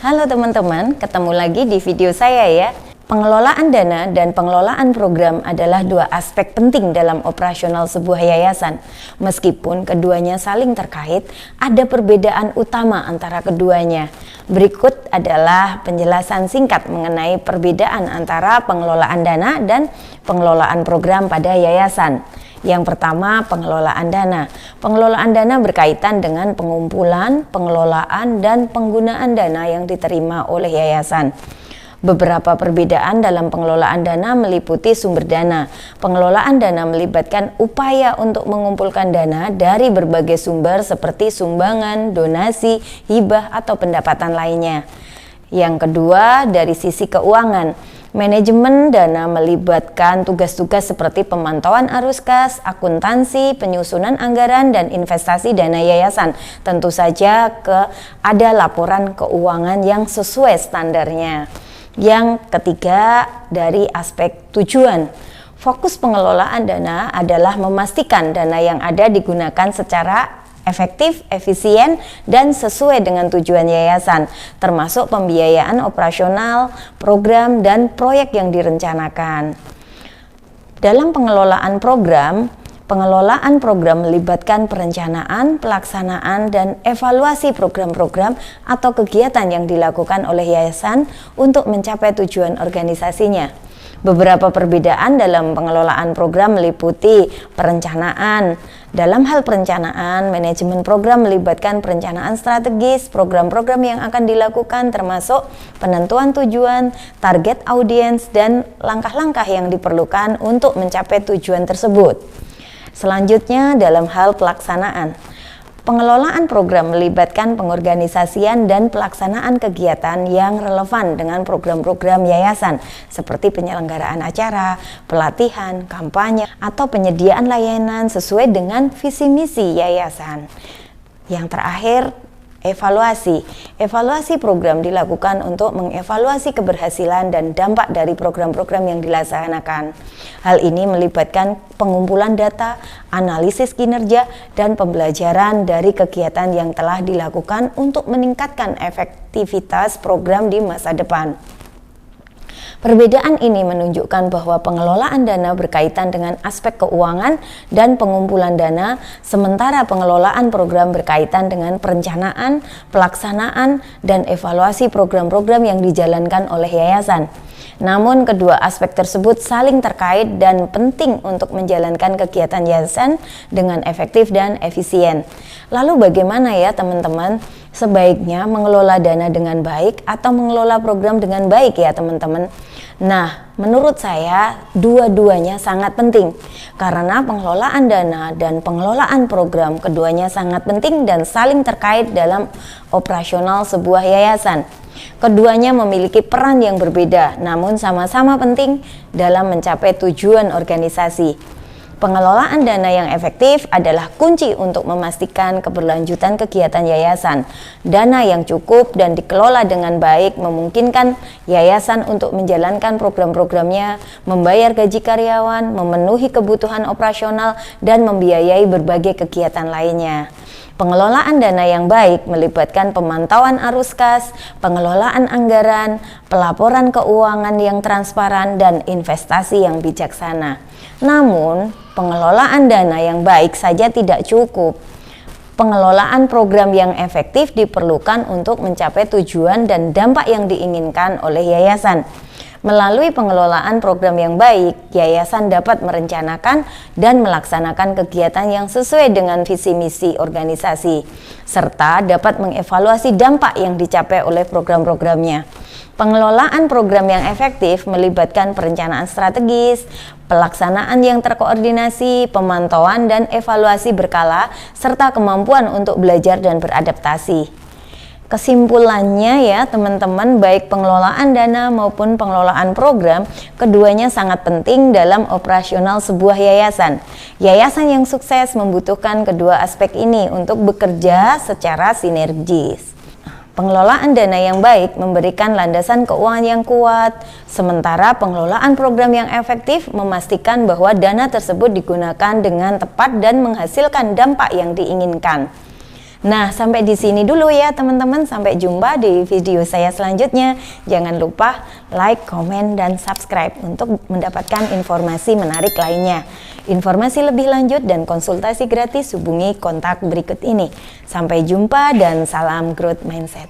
Halo teman-teman, ketemu lagi di video saya ya. Pengelolaan dana dan pengelolaan program adalah dua aspek penting dalam operasional sebuah yayasan. Meskipun keduanya saling terkait, ada perbedaan utama antara keduanya. Berikut adalah penjelasan singkat mengenai perbedaan antara pengelolaan dana dan pengelolaan program pada yayasan. Yang pertama, pengelolaan dana. Pengelolaan dana berkaitan dengan pengumpulan, pengelolaan, dan penggunaan dana yang diterima oleh yayasan. Beberapa perbedaan dalam pengelolaan dana meliputi sumber dana. Pengelolaan dana melibatkan upaya untuk mengumpulkan dana dari berbagai sumber seperti sumbangan, donasi, hibah, atau pendapatan lainnya. Yang kedua, dari sisi keuangan. Manajemen dana melibatkan tugas-tugas seperti pemantauan arus kas, akuntansi, penyusunan anggaran, dan investasi dana yayasan. Tentu saja ada laporan keuangan yang sesuai standarnya. Yang ketiga, dari aspek tujuan. Fokus pengelolaan dana adalah memastikan dana yang ada digunakan secara efektif, efisien, dan sesuai dengan tujuan yayasan, termasuk pembiayaan operasional, program, dan proyek yang direncanakan. Dalam pengelolaan program melibatkan perencanaan, pelaksanaan, dan evaluasi program-program atau kegiatan yang dilakukan oleh yayasan untuk mencapai tujuan organisasinya. Beberapa perbedaan dalam pengelolaan program meliputi perencanaan. Dalam hal perencanaan, manajemen program melibatkan perencanaan strategis, program-program yang akan dilakukan termasuk penentuan tujuan, target audiens, dan langkah-langkah yang diperlukan untuk mencapai tujuan tersebut. Selanjutnya, dalam hal pelaksanaan. Pengelolaan program melibatkan pengorganisasian dan pelaksanaan kegiatan yang relevan dengan program-program yayasan seperti penyelenggaraan acara, pelatihan, kampanye, atau penyediaan layanan sesuai dengan visi misi yayasan. Yang terakhir, evaluasi. Evaluasi program dilakukan untuk mengevaluasi keberhasilan dan dampak dari program-program yang dilaksanakan. Hal ini melibatkan pengumpulan data, analisis kinerja, dan pembelajaran dari kegiatan yang telah dilakukan untuk meningkatkan efektivitas program di masa depan. Perbedaan ini menunjukkan bahwa pengelolaan dana berkaitan dengan aspek keuangan dan pengumpulan dana, sementara pengelolaan program berkaitan dengan perencanaan, pelaksanaan, dan evaluasi program-program yang dijalankan oleh yayasan. Namun kedua aspek tersebut saling terkait dan penting untuk menjalankan kegiatan yayasan dengan efektif dan efisien. Lalu bagaimana ya teman-teman? Sebaiknya mengelola dana dengan baik atau mengelola program dengan baik ya teman-teman? Nah, menurut saya dua-duanya sangat penting karena pengelolaan dana dan pengelolaan program keduanya sangat penting dan saling terkait dalam operasional sebuah yayasan. Keduanya memiliki peran yang berbeda namun sama-sama penting dalam mencapai tujuan organisasi. Pengelolaan dana yang efektif adalah kunci untuk memastikan keberlanjutan kegiatan yayasan. Dana yang cukup dan dikelola dengan baik memungkinkan yayasan untuk menjalankan program-programnya, membayar gaji karyawan, memenuhi kebutuhan operasional, dan membiayai berbagai kegiatan lainnya. Pengelolaan dana yang baik melibatkan pemantauan arus kas, pengelolaan anggaran, pelaporan keuangan yang transparan, dan investasi yang bijaksana. Namun, pengelolaan dana yang baik saja tidak cukup. Pengelolaan program yang efektif diperlukan untuk mencapai tujuan dan dampak yang diinginkan oleh yayasan. Melalui pengelolaan program yang baik, yayasan dapat merencanakan dan melaksanakan kegiatan yang sesuai dengan visi misi organisasi, serta dapat mengevaluasi dampak yang dicapai oleh program-programnya. Pengelolaan program yang efektif melibatkan perencanaan strategis, pelaksanaan yang terkoordinasi, pemantauan dan evaluasi berkala, serta kemampuan untuk belajar dan beradaptasi. Kesimpulannya ya teman-teman, baik pengelolaan dana maupun pengelolaan program, keduanya sangat penting dalam operasional sebuah yayasan. Yayasan yang sukses membutuhkan kedua aspek ini untuk bekerja secara sinergis. Pengelolaan dana yang baik memberikan landasan keuangan yang kuat, sementara pengelolaan program yang efektif memastikan bahwa dana tersebut digunakan dengan tepat dan menghasilkan dampak yang diinginkan. Nah, sampai di sini dulu ya teman-teman. Sampai jumpa di video saya selanjutnya. Jangan lupa like, komen, dan subscribe untuk mendapatkan informasi menarik lainnya. Informasi lebih lanjut dan konsultasi gratis hubungi kontak berikut ini. Sampai jumpa dan salam growth mindset.